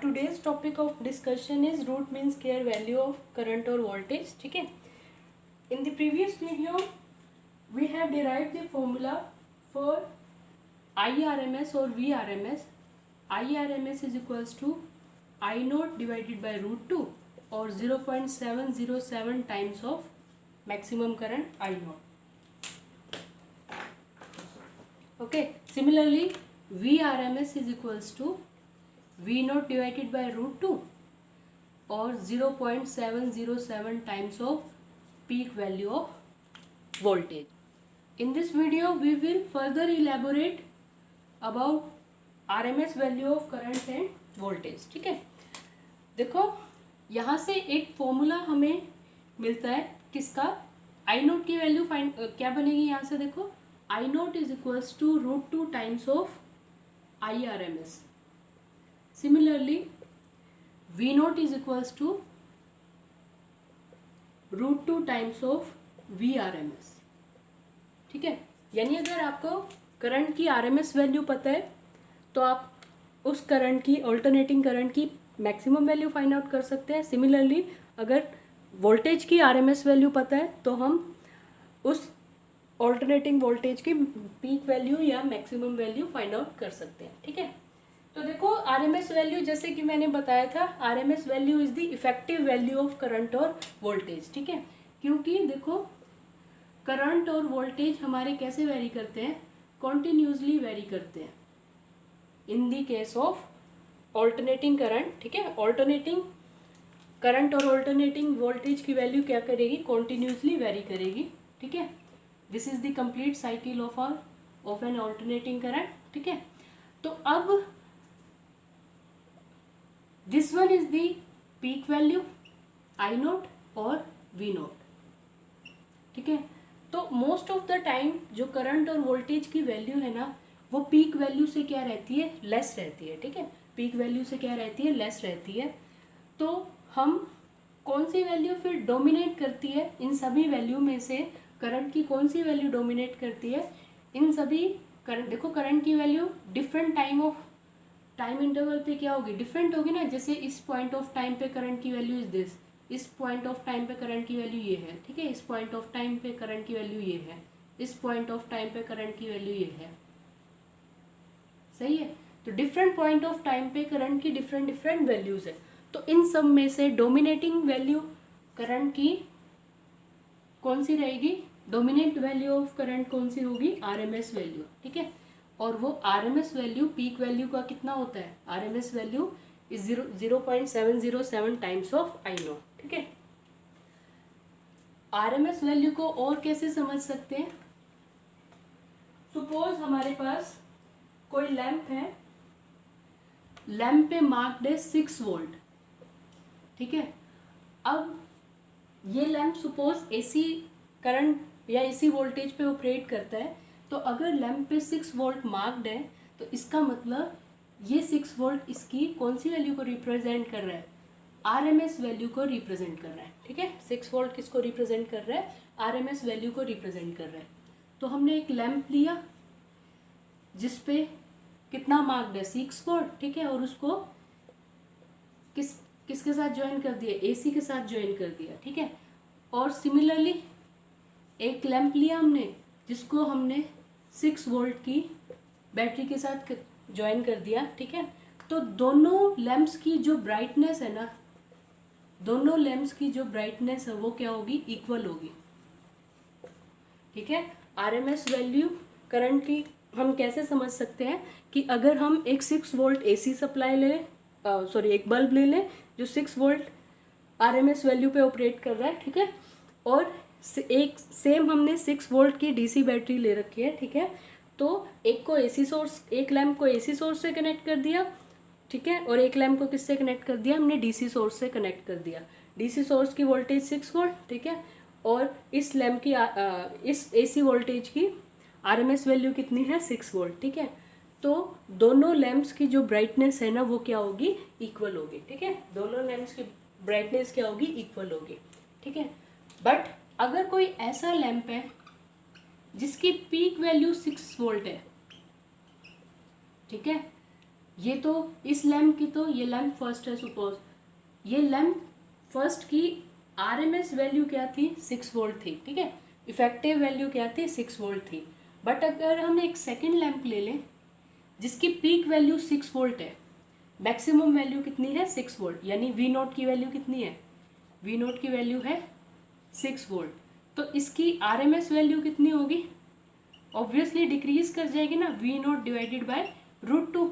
today's topic of discussion is root mean square value of current or voltage. ठीक है. In the previous video we have derived the formula for IRMS or VRMS. IRMS is equals to I naught divided by root 2 or 0.707 times of maximum current I naught. Okay. Similarly, VRMS is equals to V naught divided by root 2 or 0.707 times of peak value of voltage. In this video we will further elaborate about RMS value of current and voltage. ठीक है. देखो यहाँ से एक formula हमें मिलता है किसका, आई नोट की वैल्यू फाइंड क्या बनेगी यहाँ से. देखो I naught is equals to root 2 times of I R M S. Similarly V naught is equals to root 2 times of V R M S. ठीक है. यानी अगर आपको करंट की आर एम एस वैल्यू पता है तो आप उस करंट की ऑल्टरनेटिंग करंट की मैक्सिमम वैल्यू फाइंड आउट कर सकते हैं. सिमिलरली अगर वोल्टेज की आर एम एस वैल्यू पता है तो हम उस ऑल्टरनेटिंग वोल्टेज की पीक वैल्यू या मैक्सिमम वैल्यू फाइंड आउट कर सकते हैं. ठीक है. तो देखो आर एम एस वैल्यू जैसे कि मैंने बताया था, R M S value is the effective value of current और वोल्टेज. ठीक है. क्योंकि देखो करंट और वोल्टेज हमारे कैसे वेरी करते हैं, कॉन्टिन्यूसली वेरी करते हैं in the case of alternating current. ठीक है. ऑल्टरनेटिंग करंट और ऑल्टरनेटिंग वोल्टेज की वैल्यू क्या करेगी, कॉन्टिन्यूसली वेरी करेगी. ठीक है. This is the complete cycle of an alternating current. ठीक है. तो अब this one is the peak value I naught और वी नोट. ठीक है. तो मोस्ट ऑफ द टाइम जो करंट और वोल्टेज की वैल्यू है ना वो पीक वैल्यू से क्या रहती है, लेस रहती है. ठीक है. पीक वैल्यू से क्या रहती है, लेस रहती है. तो हम कौन सी वैल्यू फिर डोमिनेट करती है इन सभी वैल्यू में से, करंट की कौन सी वैल्यू डोमिनेट करती है इन सभी करंट. देखो करंट की वैल्यू डिफरेंट टाइम इंटरवल पे क्या होगी, डिफरेंट होगी ना. जैसे इस पॉइंट ऑफ टाइम पे करंट की वैल्यू इज दिस, इस पॉइंट ऑफ टाइम पे करंट की वैल्यू ये है. ठीक है. इस पॉइंट ऑफ टाइम पे करंट की वैल्यू ये है, इस पॉइंट ऑफ टाइम पे करंट की वैल्यू ये है. सही है. तो डिफरेंट पॉइंट ऑफ टाइम पे करंट की डिफरेंट वैल्यूज है. तो इन सब में से डोमिनेटिंग वैल्यू करंट की कौन सी रहेगी, डोमिनेंट वैल्यू ऑफ करंट कौन सी होगी, आरएमएस वैल्यू. ठीक है. और वो आरएमएस वैल्यू पीक वैल्यू का कितना होता है, RMS value is 0.707 times of I note. ठीक है. आरएमएस वैल्यू को और कैसे समझ सकते हैं. सपोज हमारे पास कोई लैंप है, लैंप पे मार्क्ड है 6 वोल्ट. ठीक है. अब ये लैंप सपोज एसी करंट या एसी वोल्टेज पे ऑपरेट करता है. तो अगर लैंप पे 6 वोल्ट मार्क्ड है तो इसका मतलब ये 6 वोल्ट इसकी कौन सी वैल्यू को रिप्रेजेंट कर रहा है, आरएमएस वैल्यू को रिप्रेजेंट कर रहा है. ठीक है. 6 वोल्ट किसको रिप्रेजेंट कर रहा है, आरएमएस वैल्यू को रिप्रेजेंट कर रहा है. तो हमने एक लैंप लिया जिसपे कितना मार्क्ड है, 6 वोल्ट. ठीक है. और उसको किसके साथ ज्वाइन कर दिया, एसी के साथ ज्वाइन कर दिया. ठीक है. और सिमिलरली एक लैंप लिया हमने जिसको हमने 6 वोल्ट की बैटरी के साथ ज्वाइन कर दिया. ठीक है. तो दोनों लैंप्स की जो ब्राइटनेस है ना, दोनों लैंप्स की जो ब्राइटनेस है वो क्या होगी, इक्वल होगी. ठीक है. आरएमएस वैल्यू करंट की हम कैसे समझ सकते हैं कि अगर हम एक 6 वोल्ट एसी सप्लाई ले लें, एक बल्ब ले लें जो 6 वोल्ट आरएमएस वैल्यू पे ऑपरेट कर रहा है. ठीक है. और एक सेम हमने 6 वोल्ट की डीसी बैटरी ले रखी है. ठीक है. तो एक को एसी सोर्स, एक लैंप को एसी सोर्स से कनेक्ट कर दिया. ठीक है. और एक लैंप को किससे कनेक्ट कर दिया, हमने डीसी सोर्स से कनेक्ट कर दिया. डीसी सोर्स की वोल्टेज 6 वोल्ट. ठीक है. और इस लैंप की इस एसी वोल्टेज की आरएमएस वैल्यू कितनी है, 6 वोल्ट. ठीक है. तो दोनों लैंप्स की जो ब्राइटनेस है ना वो क्या होगी, इक्वल होगी. ठीक है. दोनों लैंप्स की ब्राइटनेस क्या होगी, इक्वल होगी. ठीक है. बट अगर कोई ऐसा लैंप है जिसकी पीक वैल्यू 6 वोल्ट है. ठीक है. ये तो इस लैम्प की तो ये लैम्प फर्स्ट है सपोज, ये लैम्प फर्स्ट की आरएमएस वैल्यू क्या थी 6 वोल्ट थी, ठीक है, इफेक्टिव वैल्यू क्या थी 6 वोल्ट थी। बट अगर हम एक सेकेंड लैम्प ले लें जिसकी पीक वैल्यू 6 वोल्ट है, मैक्सिमम वैल्यू कितनी है 6 वोल्ट, यानी वी नोट की वैल्यू कितनी है, वी नोट की वैल्यू है 6 वोल्ट, तो इसकी आरएमएस वैल्यू कितनी होगी, ऑब्वियसली डिक्रीज कर जाएगी ना, वी नोट डिवाइडेड बाय √2।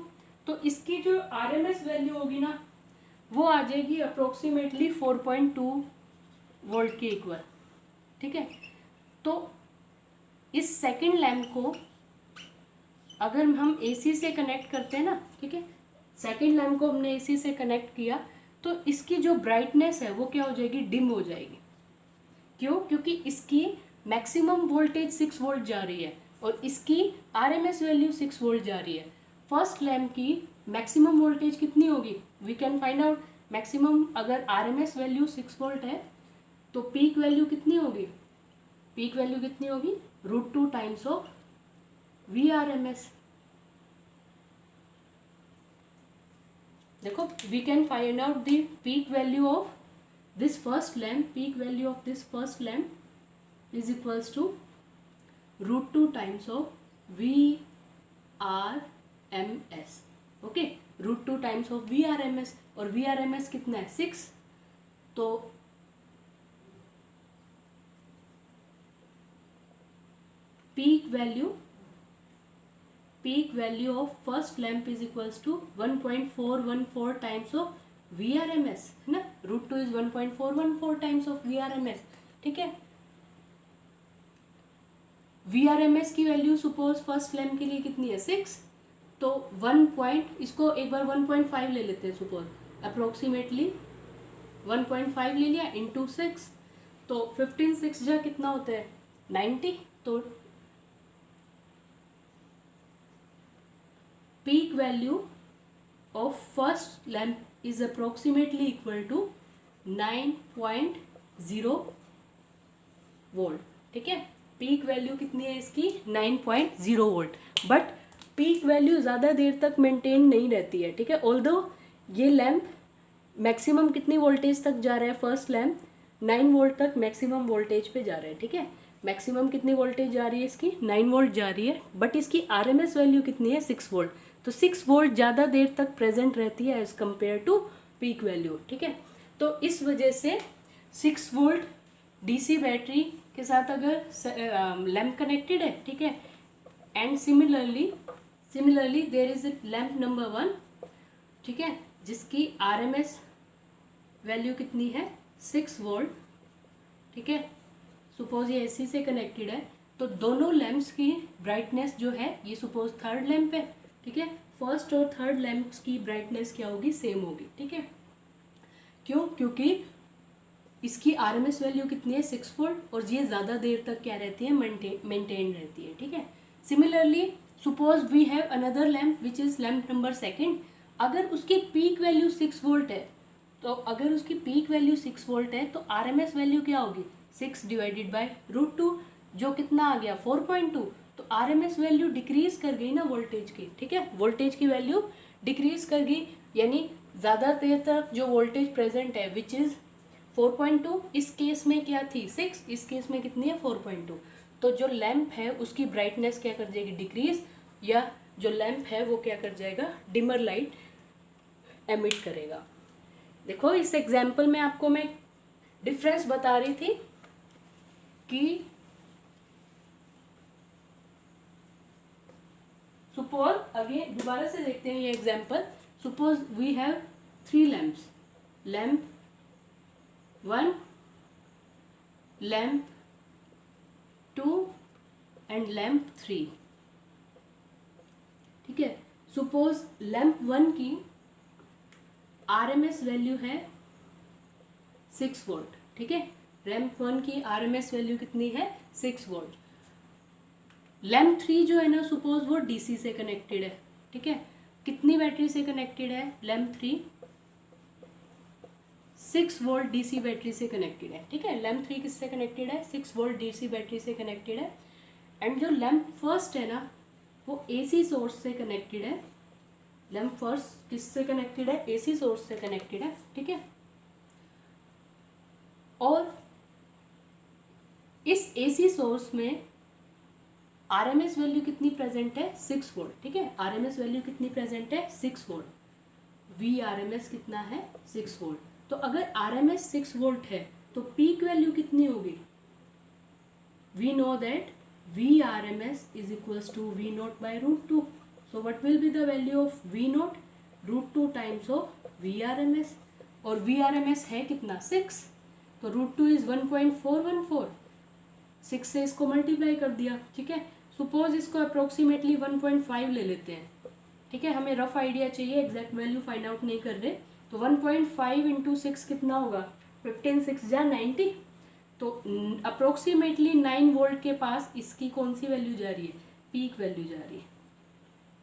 तो इसकी जो आरएमएस वैल्यू होगी ना वो आ जाएगी अप्रोक्सीमेटली 4.2 वोल्ट के इक्वल, ठीक है। तो इस सेकेंड लैम्प को अगर हम एसी से कनेक्ट करते हैं ना, ठीक है, सेकेंड लैम्प को हमने एसी से कनेक्ट किया तो इसकी जो ब्राइटनेस है वो क्या हो जाएगी, डिम हो जाएगी। क्यों, क्योंकि इसकी मैक्सिमम वोल्टेज 6 वोल्ट जा रही है और इसकी आरएमएस वैल्यू 6 वोल्ट जा रही है। फर्स्ट लैम्प की मैक्सिमम वोल्टेज कितनी होगी, we can find out maximum, अगर आरएमएस वैल्यू 6 वोल्ट है तो पीक वैल्यू कितनी होगी, पीक वैल्यू कितनी होगी √2 times of V R M S. देखो we can find out the peak value of this first lamp, peak value of this first lamp is equals to √2 times of V R M S, okay, √2 times of V R M S, और V R M S कितना है 6, तो peak value of first lamp is equals to 1.414 times of VRMS, है ना, √2 is 1.414 times of VRMS, ठीक है। VRMS की value suppose first lamp के लिए कितनी है 6, तो 1 इसको एक बार 1.5 ले लेते हैं सपोज, अप्रोक्सीमेटली 1.5 ले लिया इंटू 6, तो 15 6 जा कितना होता है 90, तो peak value of first lamp is approximately equal to 9.0 volt, ठीक है। पीक वैल्यू कितनी है इसकी 9.0 वोल्ट, बट पीक वैल्यू ज़्यादा देर तक मेंटेन नहीं रहती है, ठीक है। ऑल्दो ये लैम्प मैक्सिमम कितनी वोल्टेज तक जा रहा है, फर्स्ट लैम्प 9 वोल्ट तक मैक्सिमम वोल्टेज पे जा रहा है, ठीक है। मैक्सिमम कितनी वोल्टेज जा रही है इसकी 9 वोल्ट जा रही है, बट इसकी आरएमएस वैल्यू कितनी है 6 वोल्ट, तो 6 वोल्ट ज़्यादा देर तक प्रेजेंट रहती है as compare to peak value, ठीक है। तो इस वजह से 6 वोल्ट डीसी बैटरी के साथ अगर लैम्प कनेक्टेड है, ठीक है, and similarly there is lamp number 1, ठीक है, जिसकी आरएमएस वैल्यू कितनी है 6 वोल्ट, ठीक है। सपोज ये एसी से कनेक्टेड है तो दोनों लैम्प्स की ब्राइटनेस जो है, ये सपोज थर्ड लैम्प है, ठीक है, फर्स्ट और थर्ड लैम्प्स की ब्राइटनेस क्या होगी, सेम होगी, ठीक है। क्यों, क्योंकि इसकी आरएमएस वैल्यू कितनी है 6 वोल्ट और ये ज़्यादा देर तक क्या रहती है मेंटेन रहती है, ठीक है। Similarly suppose we have another lamp which is lamp number second, अगर उसकी पीक वैल्यू 6 वोल्ट है, तो अगर उसकी पीक वैल्यू 6 वोल्ट है तो आरएमएस वैल्यू क्या होगी 6 डिवाइडेड बाय √2, जो कितना आ गया 4.2, तो आरएमएस वैल्यू डिक्रीज कर गई ना वोल्टेज की, ठीक है, वोल्टेज की वैल्यू डिक्रीज कर गई, यानी ज़्यादा देर तक जो वोल्टेज प्रेजेंट है विच इज़ 4.2, इस केस में क्या थी 6, इस केस में कितनी है 4.2, तो जो लैम्प है उसकी ब्राइटनेस क्या कर जाएगी डिक्रीज, या जो लैम्प है वो क्या कर जाएगा डिमर लाइट एमिट करेगा। देखो इस एग्जाम्पल में आपको मैं डिफरेंस बता रही थी कि सपोज, अगेन दोबारा से देखते हैं ये example, suppose we have 3 lamps, lamp 1, lamp 2 and lamp 3, ठीक है। सपोज लैम्प 1 की आरएमएस वैल्यू है 6 वोल्ट, ठीक है, लैम्प 1 की आरएमएस वैल्यू कितनी है 6 वोल्ट। लैम्प 3 जो है ना सपोज वो डीसी से कनेक्टेड है, ठीक है, कितनी बैटरी से कनेक्टेड है लैम्प 3, 6 वोल्ट डीसी बैटरी से कनेक्टेड है, ठीक है। लैम्प 3 किससे कनेक्टेड है 6 वोल्ट डीसी बैटरी से कनेक्टेड है, एंड जो लैम्प फर्स्ट है ना वो एसी सोर्स से कनेक्टेड है, लैम्प फर्स्ट किससे कनेक्टेड है, एसी सोर्स से कनेक्टेड है, ठीक है। और इस एसी सोर्स में आरएमएस वैल्यू कितनी प्रेजेंट है, 6 वोल्ट, ठीक है। आरएमएस वैल्यू कितनी प्रेजेंट है, 6 वोल्ट। वी आरएमएस कितना है, 6 वोल्ट। तो अगर आरएमएस 6 वोल्ट है तो पीक वैल्यू कितनी होगी, we know that V RMS is equals to V naught by √2। So what will be the value of V naught, √2 times of V RMS. और V RMS है कितना, 6, तो √2 इज 1.414, 6 से इसको मल्टीप्लाई कर दिया, ठीक है। सपोज इसको अप्रोक्सीमेटली 1.5 ले लेते हैं, ठीक है। हमें रफ आइडिया चाहिए, एग्जैक्ट वैल्यू फाइंड आउट नहीं कर रहे। तो 1.5 इंटू 6 कितना होगा, 15 6 जा 90। तो अप्रोक्सीमेटली 9 वोल्ट के पास इसकी कौन सी वैल्यू जा रही है, पीक वैल्यू जा रही है,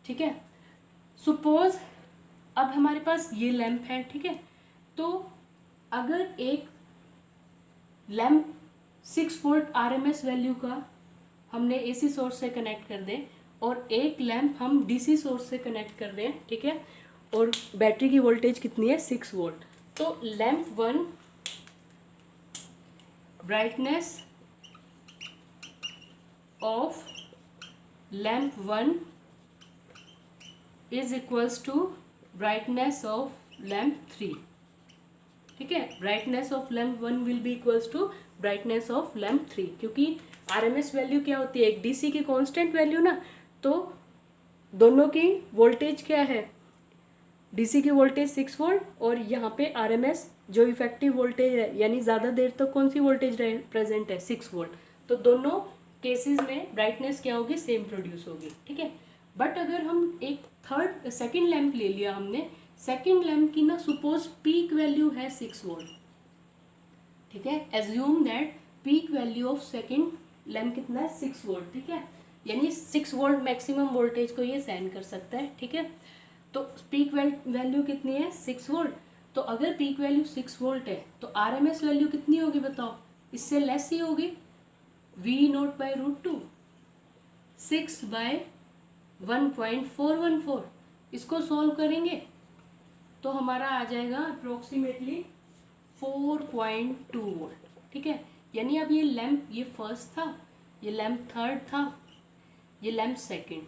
ठीक है। सपोज अब हमारे पास ये लैंप है, ठीक है। तो अगर एक लैंप 6 वोल्ट आरएमएस वैल्यू का हमने एसी सोर्स से कनेक्ट कर दें और एक लैंप हम डीसी सोर्स से कनेक्ट कर दें, ठीक है, और बैटरी की वोल्टेज कितनी है, 6 वोल्ट। तो lamp 1 brightness of lamp 1 is equals to brightness of lamp 3, ठीक है। Brightness of lamp 1 will be equals to brightness of lamp 3, क्योंकि आरएमएस वैल्यू क्या होती है, एक डीसी की कांस्टेंट वैल्यू ना, तो दोनों की वोल्टेज क्या है, डीसी की वोल्टेज 6 वोल्ट और यहाँ पे आरएमएस जो इफेक्टिव वोल्टेज है, यानी ज़्यादा देर तक कौन सी वोल्टेज प्रेजेंट है, 6 वोल्ट। तो दोनों केसेस में ब्राइटनेस क्या होगी, सेम प्रोड्यूस होगी, ठीक है। बट अगर हम एक सेकेंड लैंप ले लिया हमने, सेकेंड लैंप की ना सपोज पीक वैल्यू है 6 वोल्ट, ठीक है। Assume that peak value of second lamp कितना है, 6 वोल्ट, ठीक है। यानी 6 वोल्ट मैक्सिमम वोल्टेज को ये सहन कर सकता है, ठीक है। तो पीक वैल्यू कितनी है, 6 वोल्ट। तो अगर पीक वैल्यू 6 वोल्ट है तो आरएमएस वैल्यू कितनी होगी बताओ, इससे लेस ही होगी, वी नोट बाय √2, 6 बाय 1.414। इसको सॉल्व करेंगे तो हमारा आ जाएगा अप्रोक्सीमेटली 4.2 वोल्ट, ठीक है। यानी अब ये लैंप, ये फर्स्ट था, ये लैंप थर्ड था, ये लैंप सेकंड।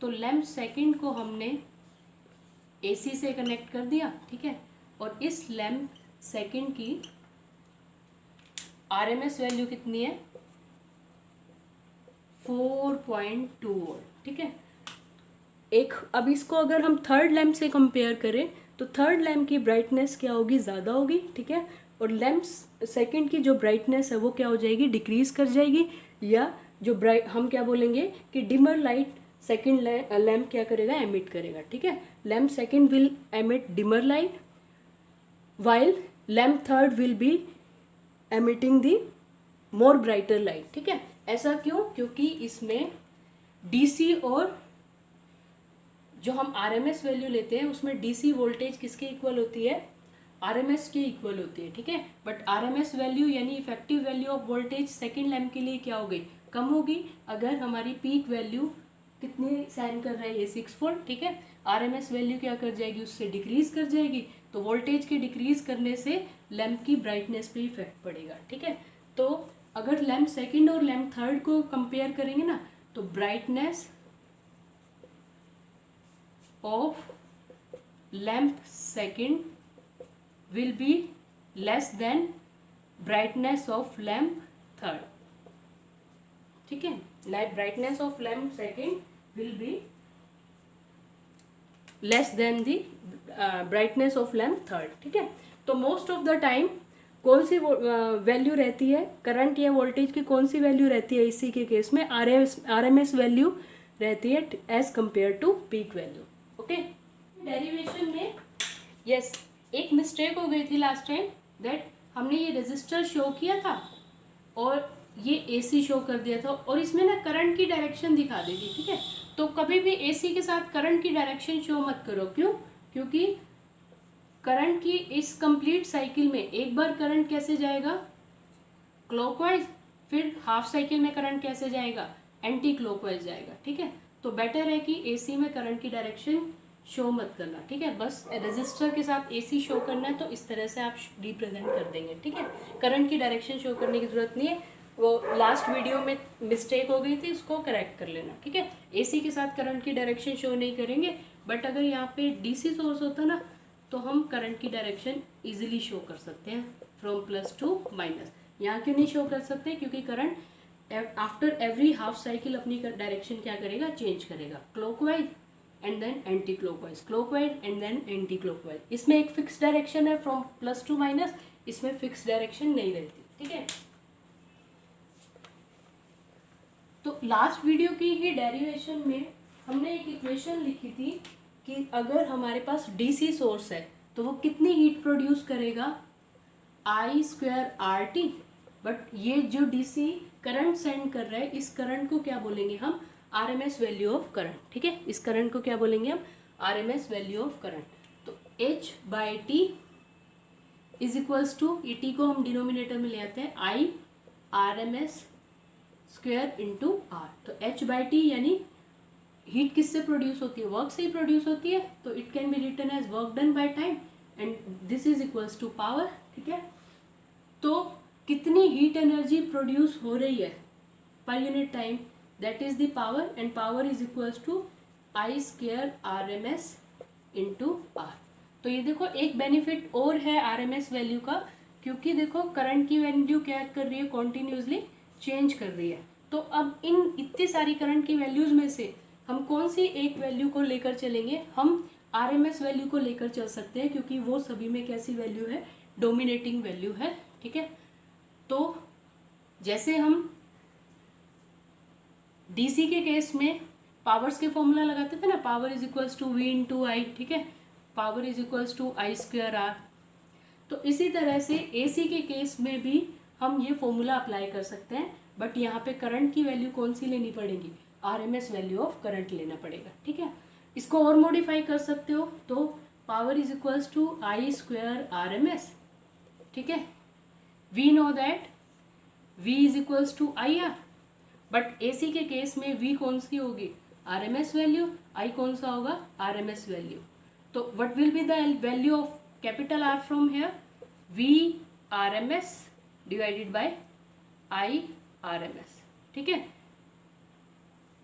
तो लैंप सेकंड को हमने एसी से कनेक्ट कर दिया, ठीक है। और इस लैंप सेकंड की आरएमएस वैल्यू कितनी है, 4.2 वोल्ट, ठीक है। अब इसको अगर हम थर्ड लैंप से कंपेयर करें तो थर्ड लैंप की ब्राइटनेस क्या होगी, ज़्यादा होगी, ठीक है। और लैंप सेकंड की जो ब्राइटनेस है वो क्या हो जाएगी, डिक्रीज कर जाएगी, या जो हम क्या बोलेंगे कि डिमर लाइट सेकंड लैंप क्या करेगा, एमिट करेगा, ठीक है। Lamp second will emit dimmer light while lamp third will be emitting the more brighter light, ठीक है। ऐसा क्यों, क्योंकि इसमें डीसी और जो हम आरएमएस वैल्यू लेते हैं उसमें डीसी वोल्टेज किसके इक्वल होती है, आरएमएस के इक्वल होती है, ठीक है। बट आरएमएस वैल्यू यानी effective value of voltage second lamp के लिए क्या होगी, कम होगी। अगर हमारी पीक वैल्यू कितनी साइन कर रहा है, ये 6 वोल्ट, ठीक है। आरएमएस वैल्यू क्या कर जाएगी, उससे डिक्रीज कर जाएगी। तो वोल्टेज के डिक्रीज करने से लैंप की ब्राइटनेस पे इफेक्ट पड़ेगा, ठीक है। तो अगर लैंप सेकंड और लैंप थर्ड को कंपेयर करेंगे ना, तो brightness of lamp second will be less than brightness of lamp third, ठीक है। brightness of lamp second will be less than the brightness of lamp third, ठीक है। तो most of the time कौन सी वैल्यू रहती है, करंट या वोल्टेज की कौन सी वैल्यू रहती है, इसी के केस में आरएमएस वैल्यू रहती है as compare to peak value, okay. Derivation में यस एक मिस्टेक हो गई थी लास्ट टाइम, दैट हमने ये रेजिस्टर शो किया था और ये एसी शो कर दिया था, और इसमें ना करंट की डायरेक्शन दिखा दी थी, ठीक है। तो कभी भी एसी के साथ करंट की डायरेक्शन शो मत करो, क्यों, क्योंकि करंट की इस कंप्लीट साइकिल में एक बार करंट कैसे जाएगा, क्लॉकवाइज, फिर हाफ साइकिल में करंट कैसे जाएगा, एंटी क्लॉकवाइज जाएगा, ठीक है। तो बेटर है कि एसी में करंट की डायरेक्शन शो मत करना, ठीक है। बस रजिस्टर के साथ एसी शो करना है तो इस तरह से आप रिप्रेजेंट कर देंगे, ठीक है। करंट की डायरेक्शन शो करने की ज़रूरत नहीं है, वो लास्ट वीडियो में मिस्टेक हो गई थी, उसको करेक्ट कर लेना, ठीक है। एसी के साथ करंट की डायरेक्शन शो नहीं करेंगे, बट अगर यहाँ पे डीसी सोर्स होता ना तो हम करंट की डायरेक्शन इजीली शो कर सकते हैं फ्रॉम प्लस टू माइनस। यहाँ क्यों नहीं शो कर सकते, क्योंकि current after every half cycle अपनी डायरेक्शन क्या करेगा, चेंज करेगा, clockwise and then anti clockwise, clockwise and then anti clockwise. इसमें एक फिक्स डायरेक्शन है फ्रॉम प्लस टू माइनस, इसमें फिक्स डायरेक्शन नहीं रहती, ठीक है। तो लास्ट वीडियो की ही डेरिवेशन में हमने एक इक्वेशन लिखी थी कि अगर हमारे पास डीसी सोर्स है तो वो कितनी हीट प्रोड्यूस करेगा, आई स्क्वायर आर टी। बट ये जो डीसी करंट सेंड कर रहा है, इस करंट को क्या बोलेंगे हम, आरएमएस वैल्यू ऑफ करंट, ठीक है। इस करंट को क्या बोलेंगे हम, आरएमएस वैल्यू ऑफ करंट। तो H by T is equals to, E T को हम डिनोमिनेटर में ले आते हैं, I R M S square into R. तो एच बाई टी यानी हीट किससे प्रोड्यूस होती है, वर्क से ही प्रोड्यूस होती है, तो it can be written as work done by time and this is equals to power, ठीक है। तो कितनी हीट एनर्जी प्रोड्यूस हो रही है per unit time, that is the power, and power is equals to I square R M S into R. तो ये देखो एक बेनिफिट और है आर एम एस वैल्यू का, क्योंकि देखो करंट की वैल्यू क्या कर रही है, कॉन्टिन्यूसली चेंज कर रही है। तो अब इन इतनी सारी करंट की वैल्यूज में से हम कौन सी एक वैल्यू को लेकर चलेंगे, हम आरएमएस वैल्यू को लेकर चल सकते हैं, क्योंकि वो सभी में कैसी वैल्यू है, डोमिनेटिंग वैल्यू है, ठीक है। तो जैसे हम डीसी के केस में पावर्स के फॉर्मूला लगाते थे ना, power is equals to V into I, ठीक है, power is equals to I square R. तो इसी तरह से एसी के केस में भी हम ये फॉर्मूला अप्लाई कर सकते हैं, बट यहाँ पे करंट की वैल्यू कौन सी लेनी पड़ेगी, आरएमएस वैल्यू ऑफ करंट लेना पड़ेगा, ठीक है। इसको और मॉडिफाई कर सकते हो, तो power is equals to I square R M S, ठीक है। We know that V is equals to I R, but AC के केस में वी कौन सी होगी, आरएमएस वैल्यू, आई कौन सा होगा, आरएमएस वैल्यू। तो what will be the value of capital R from here, V RMS divided by I RMS, ठीक है।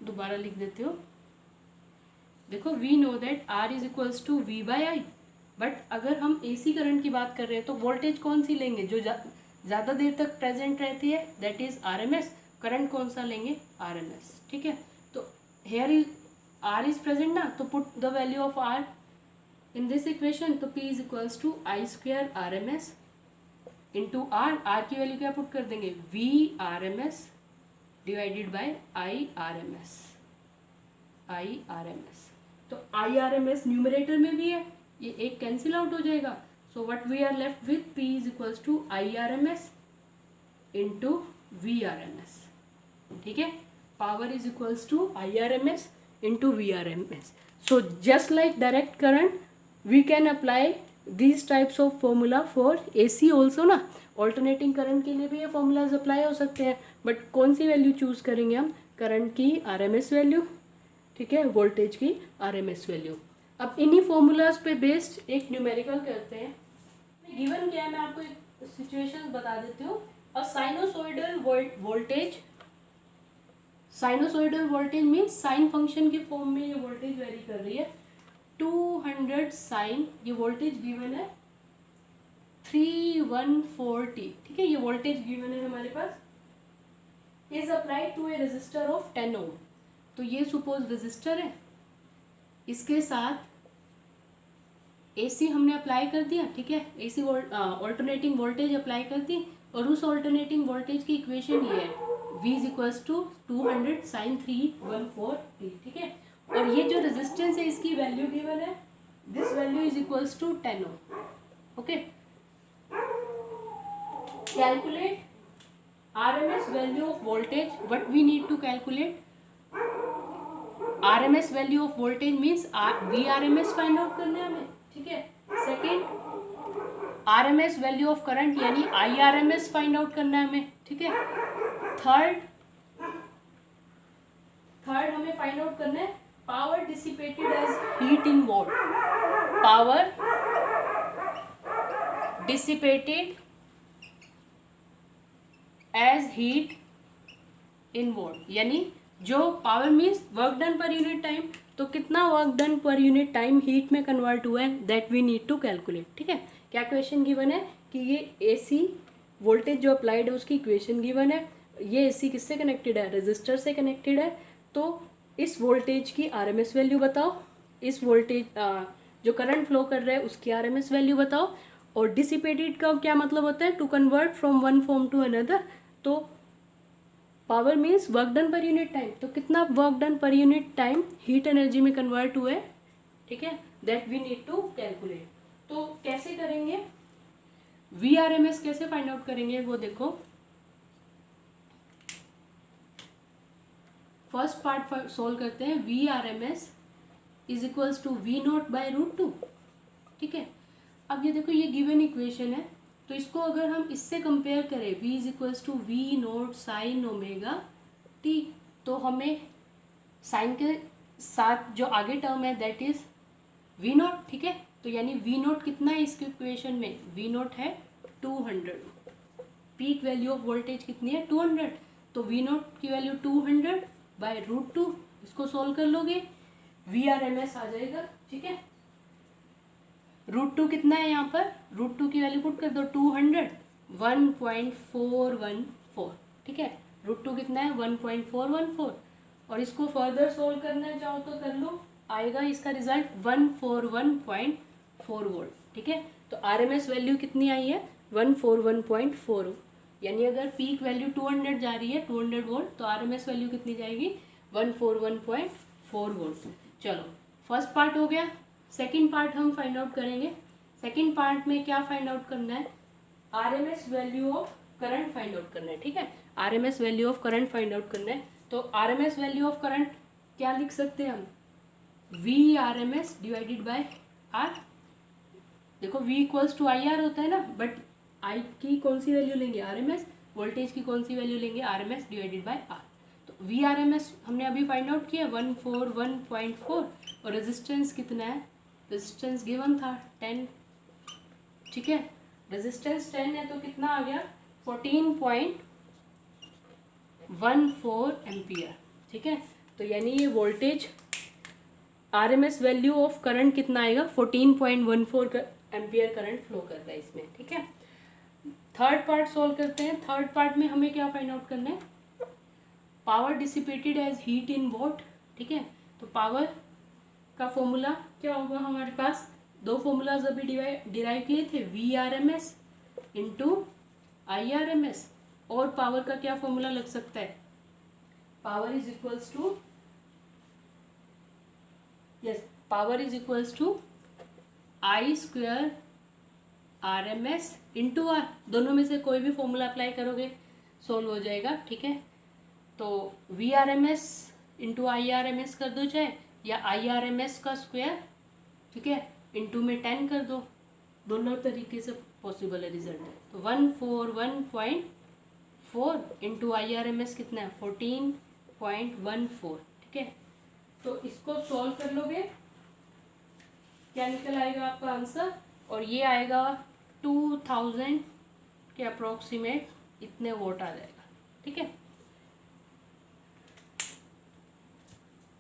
दोबारा लिख देते हो, देखो we know that R is equals to V by I, but अगर हम एसी करंट की बात कर रहे हैं तो वोल्टेज कौन सी लेंगे, जो ज़्यादा देर तक प्रेजेंट रहती है, दैट इज आरएमएस। करंट कौन सा लेंगे, आरएमएस, ठीक है। तो here is R is present ना, तो put the value of R in this equation, तो P is equals to I square R M S into R. R की वैल्यू क्या पुट कर देंगे, V R M S divided by I R M S, I R M S. तो I R M S numerator में भी है, ये एक कैंसिल आउट हो जाएगा, so what we are left with, P is equals to I R M S into V R M S, ठीक है। Power is equals to I R M S into V R M S. So just like direct current we can apply these types of formula for AC also ना, alternating current के लिए भी ये formulas apply हो सकते हैं, but कौन सी वैल्यू चूज करेंगे हम, करंट की आरएमएस वैल्यू, ठीक है, वोल्टेज की आरएमएस वैल्यू। अब इन्हीं फॉर्मूलाज पे बेस्ड एक न्यूमेरिकल करते हैं। गिवन क्या है, मैं आपको एक सिचुएशन बता देती हूँ। A sinusoidal voltage, sinusoidal voltage means sine function के फॉर्म में ये वोल्टेज वेरी कर रही है, 200 साइन, ये वोल्टेज गिवन है 314T, ठीक है, ये वोल्टेज गिवन है हमारे पास, is applied to a resistor of 10 ohm. तो ये सपोज रेजिस्टर है, इसके साथ एसी हमने अप्लाई कर दिया, ठीक है, एसी ऑल्टरनेटिंग वोल्टेज अप्लाई कर दी, और उस ऑल्टरनेटिंग वोल्टेज की इक्वेशन ये है, V is equals to 200 sine 314T, ठीक है। और ये जो रेजिस्टेंस है इसकी वैल्यू गिवन है, this value is equals to 10 ohm, okay. Calculate RMS value of voltage, what we need to calculate, RMS value of voltage means VRMS find out करना है हमें, ठीक है। Second RMS value of current यानी IRMS find out करना है हमें, ठीक है। थर्ड हमें फाइंड आउट करना है power dissipated as heat in watt, power dissipated as heat in watt, यानी जो power means work done per unit time, तो कितना work done per unit time heat में कन्वर्ट हुआ है, that we need to calculate. ठीक है, क्या क्वेश्चन गिवन है कि ये एसी वोल्टेज जो अप्लाइड है उसकी इक्वेशन गिवन है, ये एसी किससे कनेक्टेड है, रेजिस्टर से कनेक्टेड है, तो इस वोल्टेज की आरएमएस वैल्यू बताओ, इस वोल्टेज जो करंट फ्लो कर रहा है उसकी आरएमएस वैल्यू बताओ, और डिसिपेटेड का क्या मतलब होता है, to convert from one form to another, तो power means work done per unit time, तो कितना work done per unit time heat energy में कन्वर्ट हुआ है, ठीक है, that we need to calculate. तो कैसे करेंगे, वी आर एम एस कैसे फाइंड आउट करेंगे वो देखो। फर्स्ट पार्ट सोल्व करते हैं, V R M S is equals to V naught by root two. ठीक है, अब ये देखो ये गिवन इक्वेशन है, तो इसको अगर हम इससे कंपेयर करें v is equals to V naught sine omega T, तो हमें साइन के साथ जो आगे टर्म है दैट इज वी नोट। ठीक है, तो यानी वी नोट कितना है इसके इक्वेशन में, वी नोट है 200, पीक वैल्यू ऑफ वोल्टेज कितनी है 200, तो वी नोट की वैल्यू 200 बाय रूट टू, इसको सोल्व कर लोगे वी आर एम एस आ जाएगा। ठीक है, रूट टू कितना है यहाँ पर, रूट टू की वैल्यू पुट कर दो 200, 1.414। ठीक है, रूट टू कितना है 1.414, और इसको फर्दर सोल्व करना चाहो तो कर लो, आएगा इसका रिजल्ट 141.4 वोल्ट। ठीक है, तो आरएमएस वैल्यू कितनी आई है 141.4, यानी अगर पीक वैल्यू 200 जा रही है 200 वोल्ट, तो आरएमएस वैल्यू कितनी जाएगी 141.4 वोल्ट। चलो फर्स्ट पार्ट हो गया, सेकेंड पार्ट हम फाइंड आउट करेंगे। सेकेंड पार्ट में क्या फाइंड आउट करना है, RMS value of current find out करना है। ठीक है, RMS value of current find out करना है, तो आरएमएस वैल्यू ऑफ करंट क्या लिख सकते हैं हम, V R M S divided by R. देखो V equals to I R होता है ना, बट आई की कौन सी वैल्यू लेंगे आर एम एस, वोल्टेज की कौन सी वैल्यू लेंगे R M S divided by R. तो वी आर एम एस हमने अभी फाइंड आउट किया 141.4, और रेजिस्टेंस कितना है, रेजिस्टेंस गिवन था 10। ठीक है, रेजिस्टेंस 10 है तो कितना आ गया 14.14 एम्पियर। ठीक है, तो यानी ये voltage RMS value of current कितना आएगा 14.14 एम्पियर करंट फ्लो कर रहा है इसमें। ठीक है, थर्ड पार्ट सोल्व करते हैं। थर्ड पार्ट में हमें क्या फाइंड आउट करना है, power dissipated as heat in watt. ठीक है, तो पावर का फॉर्मूला क्या होगा, हमारे पास दो फॉर्मूलाज अभी डिराइव किए थे, V R M S into I R M S, और पावर का क्या फॉर्मूला लग सकता है, power is equals to, yes, power is equals to I square R M S into R, दोनों में से कोई भी फॉर्मूला अप्लाई करोगे सोल्व हो जाएगा। ठीक है, तो V R M S into I R M S कर दो चाहे, या आई आर एम एस का स्क्वायर, ठीक है, इंटू में 10 कर दो, दोनों तरीके से पॉसिबल है रिजल्ट। तो 141.4 into I R M S कितना है 14.14। ठीक है, तो इसको सॉल्व कर लोगे, क्या निकल आएगा आपका आंसर, और ये आएगा 2000 के अप्रोक्सीमेट इतने वोट आ जाएगा। ठीक है,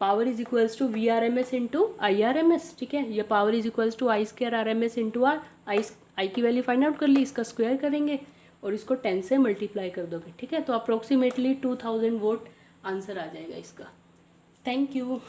power is equals to V R M S into I R M S. ठीक है, ये power is equals to I square R M S into R, I की वैल्यू फाइंड आउट कर ली, इसका स्क्वायर करेंगे और इसको 10 से मल्टीप्लाई कर दोगे। ठीक है, तो अप्रोक्सीमेटली 2000 वोट आंसर आ जाएगा इसका। Thank you.